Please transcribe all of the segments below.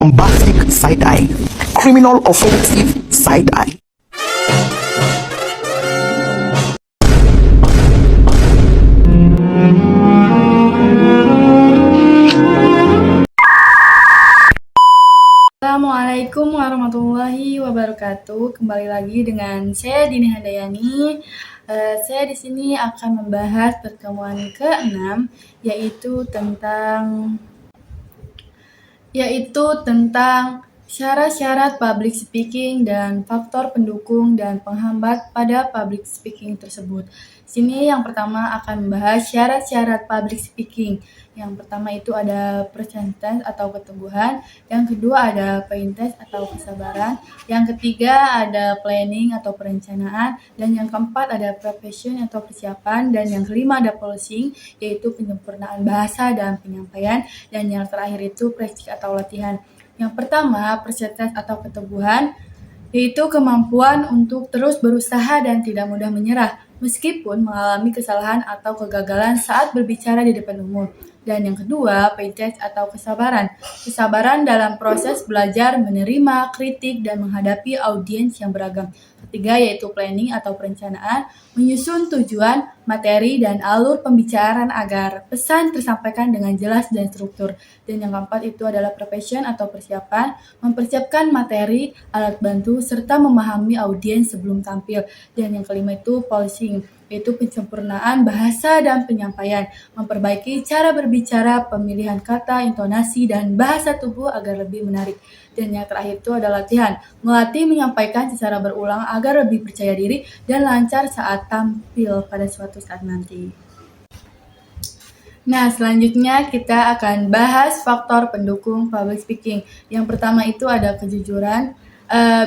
Bombastic side-eye, criminal offensive side-eye. Assalamualaikum warahmatullahi wabarakatuh. Kembali lagi dengan saya Dini Handayani. Saya di sini akan membahas pertemuan ke-6 yaitu tentang syarat-syarat public speaking dan faktor pendukung dan penghambat pada public speaking tersebut. Sini yang pertama akan membahas syarat-syarat public speaking. Yang pertama itu ada persentase atau keteguhan, yang kedua ada perintis atau kesabaran, yang ketiga ada planning atau perencanaan, dan yang keempat ada preparation atau persiapan, dan yang kelima ada polishing yaitu penyempurnaan bahasa dan penyampaian, dan yang terakhir itu praktik atau latihan. Yang pertama, persentase atau keteguhan yaitu kemampuan untuk terus berusaha dan tidak mudah menyerah meskipun mengalami kesalahan atau kegagalan saat berbicara di depan umum. Dan yang kedua, patience atau kesabaran. Kesabaran dalam proses belajar, menerima kritik, dan menghadapi audiens yang beragam. Ketiga yaitu planning atau perencanaan, menyusun tujuan, materi, dan alur pembicaraan agar pesan tersampaikan dengan jelas dan struktur. Dan yang keempat itu adalah preparation atau persiapan, mempersiapkan materi, alat bantu, serta memahami audiens sebelum tampil. Dan yang kelima itu polishing, yaitu penyempurnaan bahasa dan penyampaian, memperbaiki cara berbicara, pemilihan kata, intonasi, dan bahasa tubuh agar lebih menarik. Dan yang terakhir itu adalah latihan, melatih menyampaikan secara berulang agar lebih percaya diri dan lancar saat tampil pada suatu saat nanti. Nah, selanjutnya kita akan bahas faktor pendukung public speaking. Yang pertama itu ada kejujuran.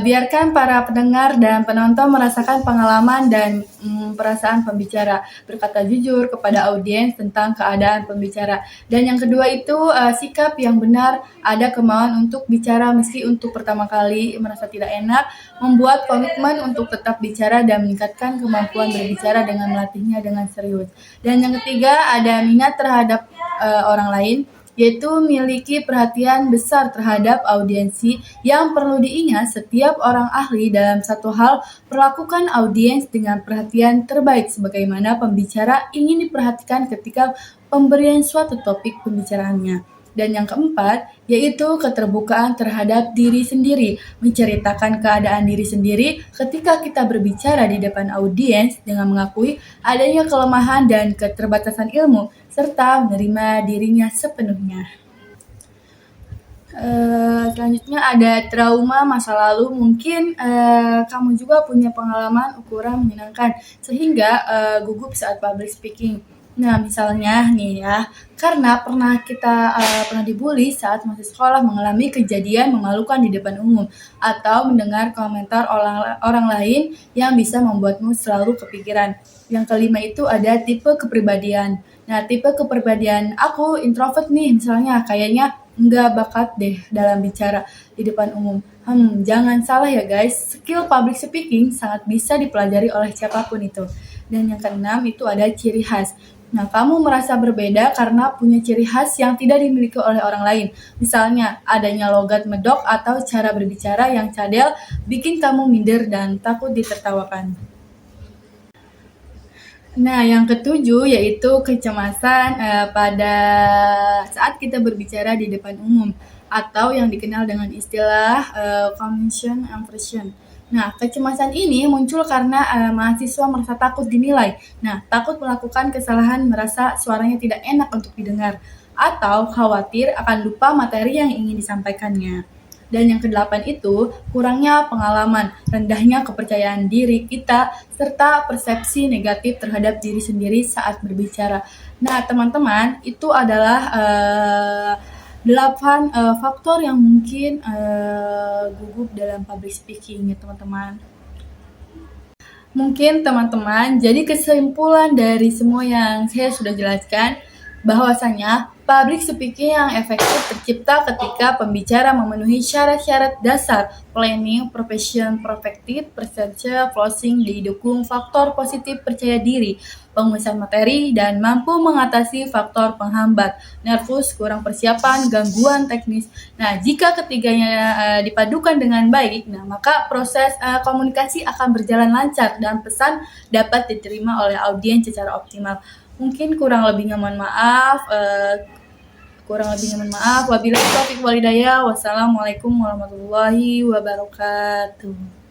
Biarkan para pendengar dan penonton merasakan pengalaman dan perasaan pembicara, berkata jujur kepada audiens tentang keadaan pembicara. Dan yang kedua itu sikap yang benar, ada kemauan untuk bicara meski untuk pertama kali merasa tidak enak, membuat komitmen untuk tetap bicara dan meningkatkan kemampuan berbicara dengan melatihnya dengan serius. Dan yang ketiga ada minat terhadap orang lain, yaitu memiliki perhatian besar terhadap audiensi. Yang perlu diingat, setiap orang ahli dalam satu hal perlakukan audiens dengan perhatian terbaik sebagaimana pembicara ingin diperhatikan ketika pemberian suatu topik pembicaraannya. Dan yang keempat, yaitu keterbukaan terhadap diri sendiri, menceritakan keadaan diri sendiri ketika kita berbicara di depan audiens dengan mengakui adanya kelemahan dan keterbatasan ilmu, serta menerima dirinya sepenuhnya. Selanjutnya ada trauma masa lalu. Mungkin kamu juga punya pengalaman ukuran menyenangkan sehingga gugup saat public speaking. Nah, misalnya nih ya, karena pernah dibully saat masih sekolah, mengalami kejadian memalukan di depan umum, atau mendengar komentar orang lain yang bisa membuatmu selalu kepikiran. Yang kelima itu ada tipe kepribadian. Nah, tipe kepribadian aku introvert nih, misalnya kayaknya nggak bakat deh dalam bicara di depan umum. Jangan salah ya guys, skill public speaking sangat bisa dipelajari oleh siapapun itu. Dan yang keenam itu ada ciri khas. Nah, kamu merasa berbeda karena punya ciri khas yang tidak dimiliki oleh orang lain. Misalnya, adanya logat medok atau cara berbicara yang cadel bikin kamu minder dan takut ditertawakan. Nah, yang ketujuh yaitu kecemasan pada saat kita berbicara di depan umum atau yang dikenal dengan istilah convention aversion. Nah, kecemasan ini muncul karena mahasiswa merasa takut dinilai. Nah, takut melakukan kesalahan, merasa suaranya tidak enak untuk didengar, atau khawatir akan lupa materi yang ingin disampaikannya. Dan yang kedelapan itu kurangnya pengalaman, rendahnya kepercayaan diri kita, serta persepsi negatif terhadap diri sendiri saat berbicara. Nah, teman-teman, itu adalah 8 faktor yang mungkin gugup dalam public speaking ya teman-teman. Mungkin teman-teman, jadi kesimpulan dari semua yang saya sudah jelaskan, bahwasanya public speaking yang efektif tercipta ketika pembicara memenuhi syarat-syarat dasar planning, profession, prospective, presence, closing, didukung faktor positif percaya diri, penguasaan materi, dan mampu mengatasi faktor penghambat, nervous, kurang persiapan, gangguan teknis. Nah, jika ketiganya dipadukan dengan baik, nah maka proses komunikasi akan berjalan lancar dan pesan dapat diterima oleh audiens secara optimal. Mungkin kurang lebihnya mohon maaf. Wabillahi taufiq walhidayah. Wassalamualaikum warahmatullahi wabarakatuh.